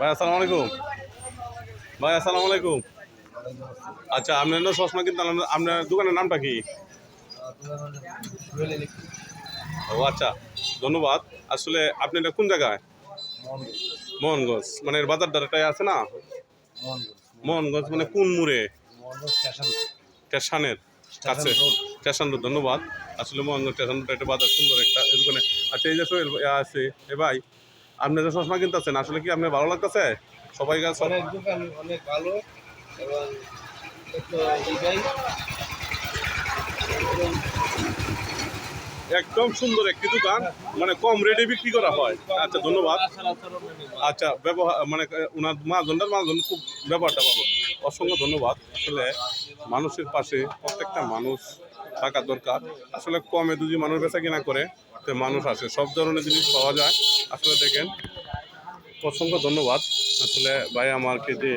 ভাই আসসালামু আলাইকুম। ভাই আসসালামু আলাইকুম। আচ্ছা, আপনার না চশমা কিনতে আনলাম, আপনার দোকানের নামটা কি? ও আচ্ছা, ধন্যবাদ। আসলে আপনি এটা কোন জায়গায়? মোহনগঞ্জ, মানে এর বাজার দ্বারাটাই আছে না? মোহনগঞ্জ মানে কোন মোড়ে? স্টেশনের কাছে, স্টেশন রোড। ধন্যবাদ। আসলে মোহনগঞ্জ স্টেশন রোড একটা বাজার, সুন্দর একটা এই দোকানে। আচ্ছা, এই যে সোহেল আছে, এ ভাই আপনি যে চশমা কিনতেছেন আসলে কি আপনার ভালো লাগতেছে? সবাই কাছে অনেক দোকান অনেক ভালো এবং একটু এটাই একদম সুন্দর একটি দোকান, মানে কম রেটে বিক্রি করা হয়। আচ্ছা, ধন্যবাদ। আচ্ছা, ব্যবহার মানে ওনার মালজন খুব ব্যবহারটা ভালো। অসংখ্য ধন্যবাদ। আসলে মানুষের পাশে প্রত্যেকটা মানুষ থাকা দরকার। আসলে কমে যদি মানুষ বেচা কিনা করে তো মানুষ আসে, সব ধরনের জিনিস পাওয়া যায়। আসলে দেখেন, অসংখ্য ধন্যবাদ। আসলে ভাই আমাকে যে